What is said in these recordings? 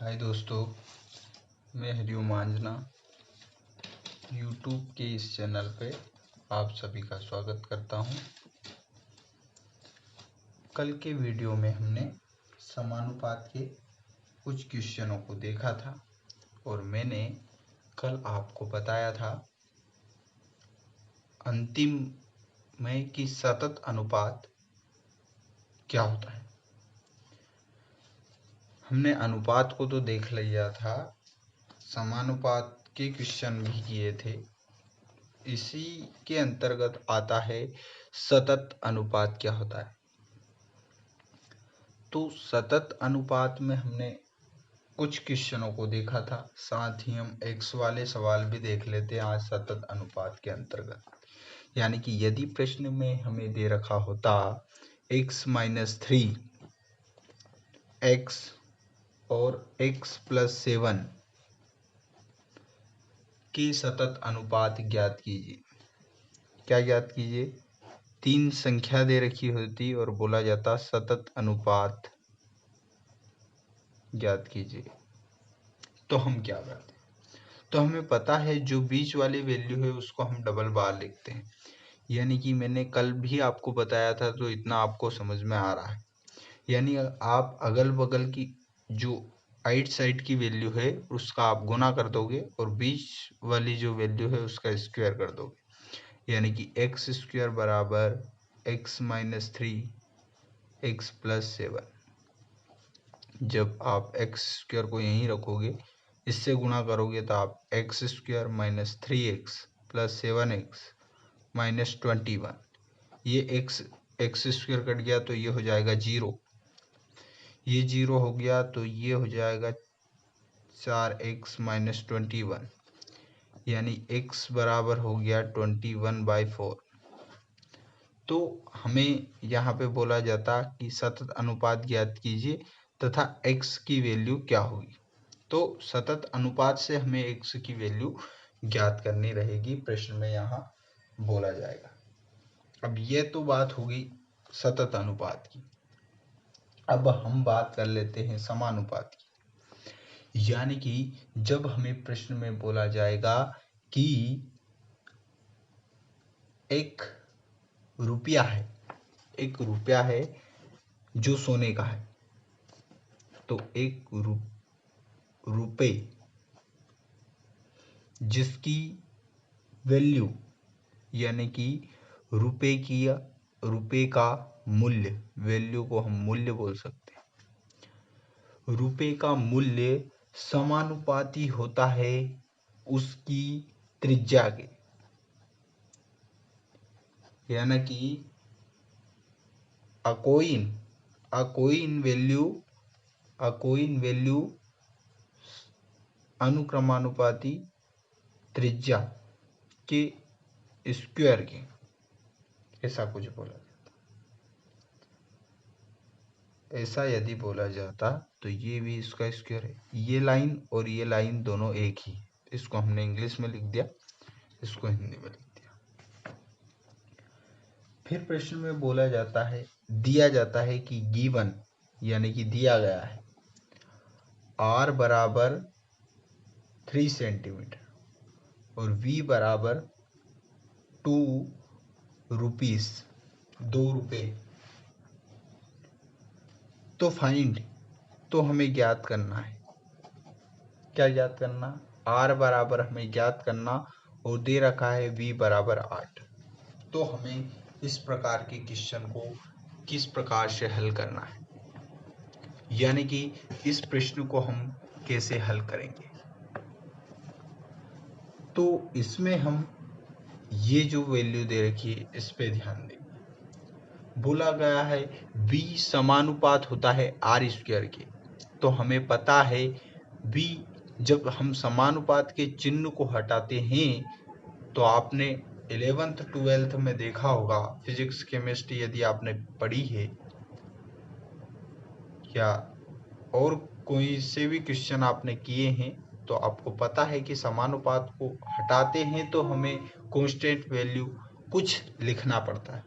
हाय दोस्तों, मैं हरिओम आंजना यूट्यूब के इस चैनल पे आप सभी का स्वागत करता हूं। कल के वीडियो में हमने समानुपात के कुछ क्वेश्चनों को देखा था और मैंने कल आपको बताया था अंतिम में कि सतत अनुपात क्या होता है। हमने अनुपात को तो देख लिया था, समानुपात के क्वेश्चन भी किए थे। इसी के अंतर्गत आता है सतत अनुपात क्या होता है। तो सतत अनुपात में हमने कुछ क्वेश्चनों को देखा था, साथ ही हम एक्स वाले सवाल भी देख लेते हैं आज सतत अनुपात के अंतर्गत। यानी कि यदि प्रश्न में हमें दे रखा होता x-3 x और x+7 के सतत अनुपात ज्ञात कीजिए। क्या ज्ञात कीजिए? 3 संख्या दे रखी होती और बोला जाता सतत अनुपात ज्ञात कीजिए। तो हम क्या करते हैं? तो हमें पता है जो बीच वाली वैल्यू है उसको हम डबल बार लिखते हैं। यानी कि मैंने कल भी आपको बताया था, तो इतना आपको समझ में आ रहा है। यानी आप अगल बगल की जो राइट साइड की वैल्यू है उसका आप गुना कर दोगे और बीच वाली जो वैल्यू है उसका स्क्वायर कर दोगे। यानी कि x² बराबर x-3 x+7। जब आप x² को यहीं रखोगे, इससे गुणा करोगे तो आप x² - 3x + 7x - 21, ये x² कट गया तो ये हो जाएगा 0, ये 0 हो गया तो ये हो जाएगा 4x - 21, यानी x बराबर हो गया 21/4। तो हमें यहाँ पे बोला जाता कि सतत अनुपात ज्ञात कीजिए तथा x की वैल्यू क्या होगी। तो सतत अनुपात से हमें x की वैल्यू ज्ञात करनी रहेगी, प्रश्न में यहाँ बोला जाएगा। अब ये तो बात होगी सतत अनुपात की। अब हम बात कर लेते हैं समानुपात की। यानी कि जब हमें प्रश्न में बोला जाएगा कि एक रुपया है जो सोने का है, तो एक रुपए जिसकी वैल्यू यानी कि रुपए का मूल्य, वैल्यू को हम मूल्य बोल सकते हैं। रुपए का मूल्य समानुपाती होता है उसकी त्रिज्या के। यानी कि a coin वैल्यू अनुक्रमानुपाती त्रिज्या के स्क्वायर के, ऐसा कुछ बोला जाता। ऐसा यदि बोला जाता तो ये भी इसका स्क्वायर है। ये लाइन और ये लाइन दोनों एक ही, इसको हमने इंग्लिश में लिख दिया, इसको हिंदी में लिख दिया। फिर प्रश्न में बोला जाता है, दिया जाता है कि गिवन यानी कि दिया गया है r बराबर 3 सेंटीमीटर और v बराबर 2 रुपीस, 2 रुपए। तो फाइंड, तो हमें ज्ञात करना है। क्या ज्ञात करना? r बराबर हमें ज्ञात करना और दे रखा है v बराबर 8। तो हमें इस प्रकार के क्वेश्चन को किस प्रकार से हल करना है, यानी कि इस प्रश्न को हम कैसे हल करेंगे। तो इसमें हम ये जो वैल्यू दे रखी है इस पे ध्यान देंगे। बोला गया है v समानुपात होता है r² के। तो हमें पता है v, जब हम समानुपात के चिन्ह को हटाते हैं तो आपने 11th 12th में देखा होगा, फिजिक्स केमिस्ट्री यदि आपने पढ़ी है या और कोई से भी क्वेश्चन आपने किए हैं तो आपको पता है कि समानुपात को हटाते हैं तो हमें कांस्टेंट वैल्यू कुछ लिखना पड़ता है।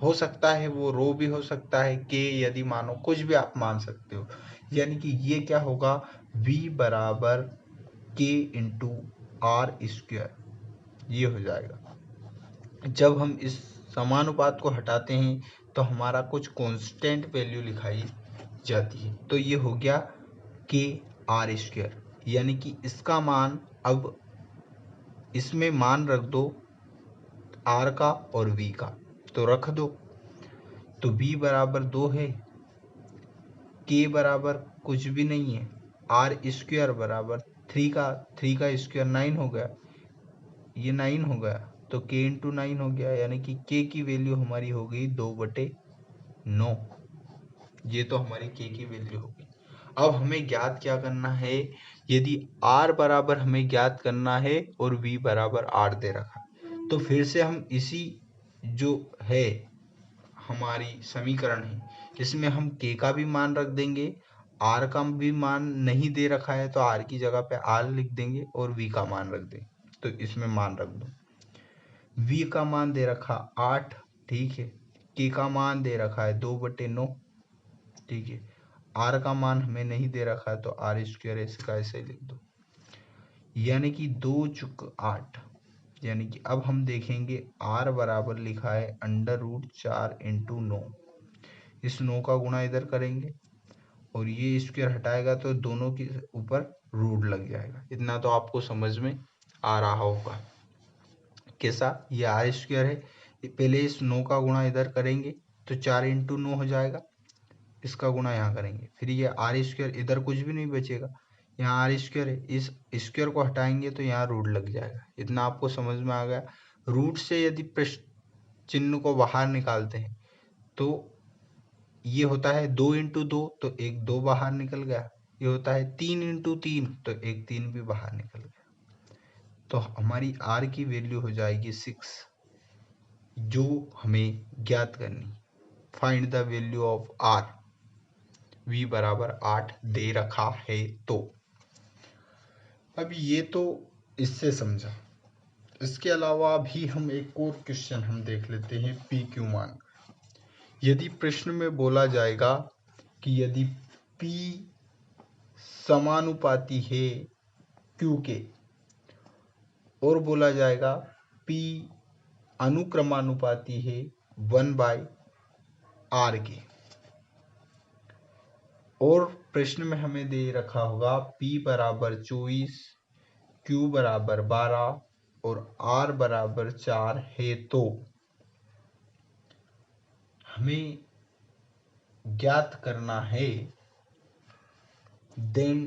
हो सकता है वो रो भी हो सकता है, के यदि मानो, कुछ भी आप मान सकते हो। यानी कि ये क्या होगा, v बराबर k इंटू आर स्क्वायर, ये हो जाएगा। जब हम इस समानुपात को हटाते हैं तो हमारा कुछ कांस्टेंट वैल्यू लिखाई जाती है, तो ये हो गया k आर स्क्वायर, यानी कि इसका मान, अब इसमें मान रख दो r का और v का, तो रख दो। तो v बराबर 2 है, k बराबर कुछ भी नहीं है, आर स्क्वायर बराबर 3 का स्क्वायर 9 हो गया, ये 9 हो गया, तो k इंटू 9 हो गया, यानी कि k की वैल्यू हमारी हो गई 2/9। ये तो हमारी k की वैल्यू होगी। अब हमें ज्ञात क्या करना है, यदि r बराबर हमें ज्ञात करना है और v बराबर 8 दे रखा, तो फिर से हम इसी जो है हमारी समीकरण है, इसमें हम k का भी मान रख देंगे, r का भी मान नहीं दे रखा है तो r की जगह पे r लिख देंगे और v का मान रख देंगे। तो इसमें मान रख दो, v का मान दे रखा 8, ठीक है, k का मान दे रखा है 2/9, ठीक है, r का मान हमें नहीं दे रखा है तो r स्क्वायर इसका ऐसे लिख दो, यानी कि 2 चुक 8, यानी कि अब हम देखेंगे r बराबर लिखा है √4 इंटू 9, इस 9 का गुणा इधर करेंगे और ये स्क्वायर हटाएगा तो दोनों के ऊपर रूट लग जाएगा। इतना तो आपको समझ में आ रहा होगा। कैसा, ये आर स्क्वायर है, पहले इस 9 का गुणा इधर करेंगे तो 4 इंटू 9 हो जाएगा, इसका गुणा यहाँ करेंगे, फिर ये आर स्क्वायर, इधर कुछ भी नहीं बचेगा, यहाँ आर स्क्वायर है, इस स्क्वायर को हटाएंगे तो यहाँ रूट लग जाएगा। इतना आपको समझ में आ गया। रूट से यदि प्रश्न चिन्ह को बाहर निकालते हैं तो ये होता है 2 इंटू 2, तो एक 2 बाहर निकल गया, ये होता है 3 इंटू 3, तो एक 3 भी बाहर निकल गया, तो हमारी r की वैल्यू हो जाएगी 6, जो हमें ज्ञात करनी। Find the value of r, v बराबर 8 दे रखा है। तो अब ये तो इससे समझा, इसके अलावा भी हम एक और क्वेश्चन हम देख लेते हैं पी क्यू मान। यदि प्रश्न में बोला जाएगा कि यदि p समानुपाती है q के, और बोला जाएगा p अनुक्रमानुपाती है 1/r के, और प्रश्न में हमें दे रखा होगा p बराबर 24, q बराबर 12 और r बराबर 4 है, तो हमें ज्ञात करना है, देन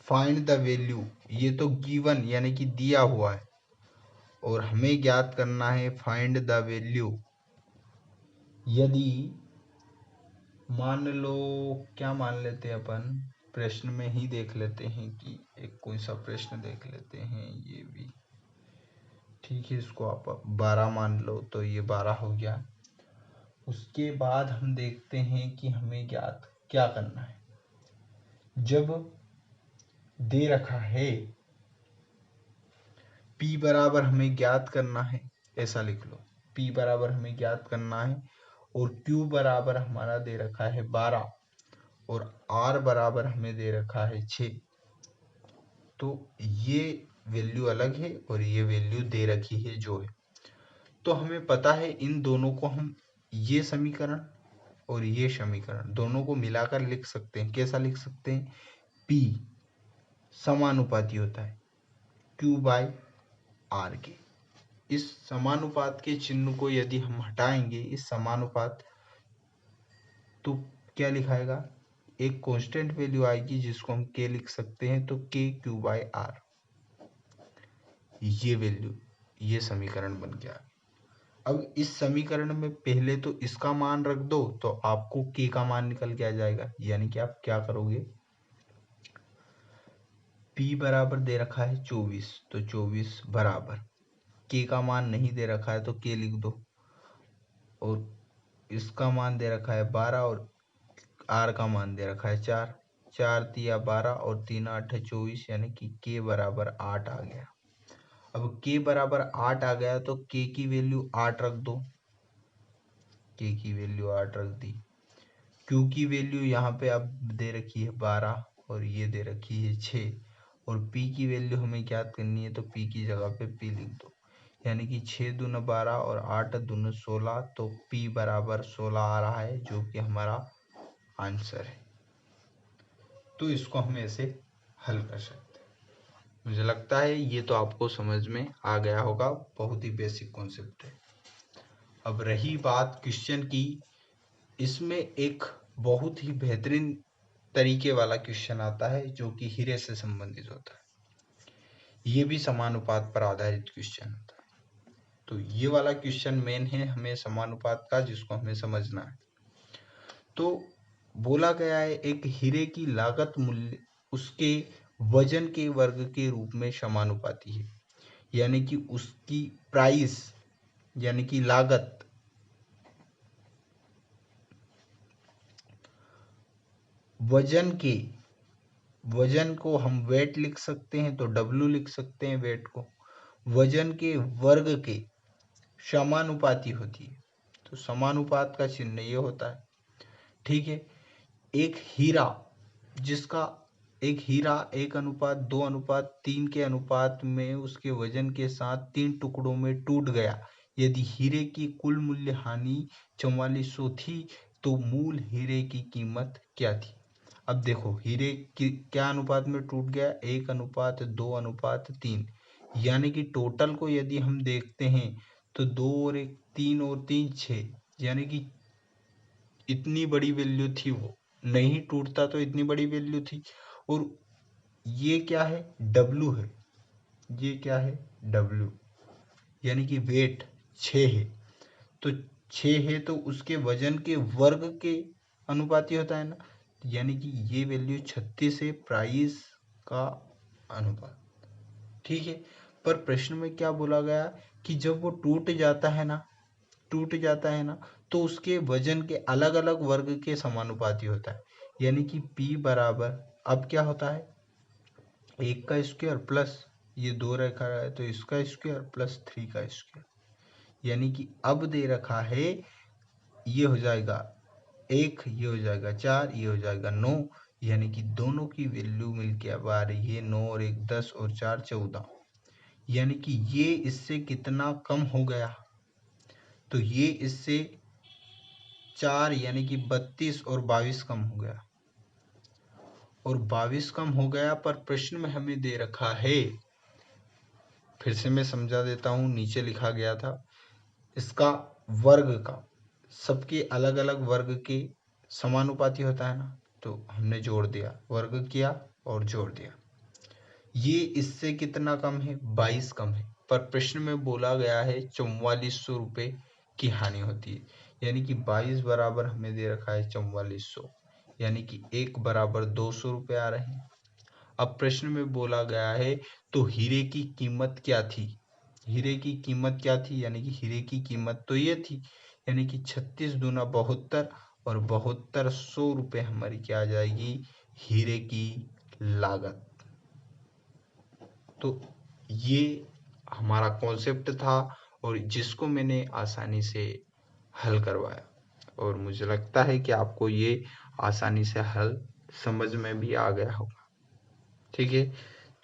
फाइंड द वैल्यू, ये तो गिवन यानी कि दिया हुआ है, और हमें ज्ञात करना है फाइंड द वैल्यू, यदि मान लो, क्या मान लेते हैं अपन, प्रश्न में ही देख लेते हैं कि एक कोई सा प्रश्न देख लेते हैं, ये भी ठीक है, इसको आप 12 मान लो, तो ये 12 हो गया। उसके बाद हम देखते हैं कि हमें ज्ञात क्या करना है, जब दे रखा है p बराबर हमें ज्ञात करना है, ऐसा लिख लो, p बराबर हमें ज्ञात करना है और q बराबर हमारा दे रखा है 12 और r बराबर हमें दे रखा है 6, तो ये वैल्यू अलग है और ये वैल्यू दे रखी है जो है, तो हमें पता है इन दोनों को हम, ये समीकरण और ये समीकरण दोनों को मिलाकर लिख सकते हैं। कैसा लिख सकते हैं, p समानुपाती होता है q/r के, इस समानुपात के चिन्ह को यदि हम हटाएंगे, इस समानुपात, तो क्या लिखाएगा, एक कांस्टेंट वैल्यू आएगी जिसको हम k लिख सकते हैं, तो k q/r, ये वैल्यू, ये समीकरण बन गया। अब इस समीकरण में पहले तो इसका मान रख दो तो आपको k का मान निकल के आ जाएगा, यानी कि आप क्या करोगे, p बराबर दे रखा है 24, तो 24 बराबर, k का मान नहीं दे रखा है तो k लिख दो, और इसका मान दे रखा है 12 और r का मान दे रखा है 4, 4 तिया 12 और 3 8 24, यानी कि k बराबर 8 आ गया। अब k बराबर 8 आ गया तो k की वैल्यू 8 रख दो, k की वैल्यू 8 रख दी, q की वैल्यू यहाँ पे अब दे रखी है 12, और ये दे रखी है 6 और P की वैल्यू हमें ज्ञात करनी है, तो P की जगह पे P लिख दो। यानी कि 6 दूना 12 और 8 दूना 16, तो P बराबर 16 आ रहा है, जो कि हमारा आंसर है। तो इसको हम ऐसे हल कर सकते हैं। मुझे लगता है ये तो आपको समझ में आ गया होगा, बहुत ही बेसिक कॉन्सेप्ट है। अब रही बात क्वेश्चन की, इसमें एक बहुत ही बेहतरीन तरीके वाला क्वेश्चन आता है जो कि हीरे से संबंधित होता है। ये भी समानुपात पर आधारित क्वेश्चन होता है। तो ये वाला क्वेश्चन मेन है हमें समानुपात का, जिसको हमें समझना है। तो बोला गया है एक हीरे की लागत मूल्य उसके वजन के वर्ग के रूप में समानुपाती है। यानी कि उसकी प्राइस यानी कि लागत वजन को हम वेट लिख सकते हैं, तो W लिख सकते हैं वेट को, वजन के वर्ग के समानुपाती होती है। तो समानुपात का चिन्ह ये होता है। ठीक है। एक हीरा 1:2:3 के अनुपात में उसके वजन के साथ 3 टुकड़ों में टूट गया। यदि हीरे की कुल मूल्य हानि 4400 थी, तो मूल हीरे की कीमत क्या थी? अब देखो हीरे की क्या अनुपात में टूट गया, 1:2:3। यानी कि टोटल को यदि हम देखते हैं तो 2 और 1 3 और 3 6, यानी कि इतनी बड़ी वैल्यू थी, वो नहीं टूटता तो इतनी बड़ी वैल्यू थी। और ये क्या है, डब्लू है, ये क्या है, डब्लू, यानी कि वेट 6 है। तो 6 है तो उसके वजन के वर्ग के अनुपाती होता है ना, यानी कि ये वैल्यू 36 है प्राइस का अनुपात। ठीक है। पर प्रश्न में क्या बोला गया कि जब वो टूट जाता है ना, तो उसके वजन के अलग अलग वर्ग के समानुपाती होता है। यानी कि P बराबर अब क्या होता है, 1 का स्क्वायर प्लस ये 2 रखा है तो इसका स्क्वायर प्लस 3 का स्क्वायर। यानी कि अब दे रखा है, ये हो जाएगा 1, ये हो जाएगा 4, ये हो जाएगा 9। यानी कि दोनों की वैल्यू मिलके अब आ रही है 9 और 1 10 और 4 14। यानी कि ये इससे कितना कम हो गया, तो ये इससे 4 यानी कि 32 और 22 कम हो गया, और 22 कम हो गया। पर प्रश्न में हमें दे रखा है, फिर से मैं समझा देता हूं, नीचे लिखा गया था इसका वर्ग का, सबके अलग अलग वर्ग के समानुपाती होता है ना, तो हमने जोड़ दिया, वर्ग किया और जोड़ दिया। ये इससे कितना कम है, 22 कम है। पर प्रश्न में बोला गया है 4400 रुपये की हानि होती है। यानी कि 22 बराबर हमें दे रखा है 4400, यानी कि 1 बराबर 200 रुपये आ रहे हैं। अब प्रश्न में बोला गया है तो हीरे की कीमत क्या थी, हीरे की कीमत क्या थी, यानी कि हीरे की कीमत तो ये थी, यानी कि 36 दूना 72 और 7200 रुपये हमारी क्या आ जाएगी, हीरे की लागत। तो ये हमारा कॉन्सेप्ट था और जिसको मैंने आसानी से हल करवाया, और मुझे लगता है कि आपको ये आसानी से हल समझ में भी आ गया होगा। ठीक है।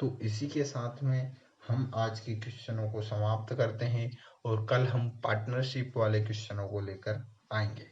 तो इसी के साथ में हम आज के क्वेश्चनों को समाप्त करते हैं और कल हम पार्टनरशिप वाले क्वेश्चनों को लेकर आएंगे।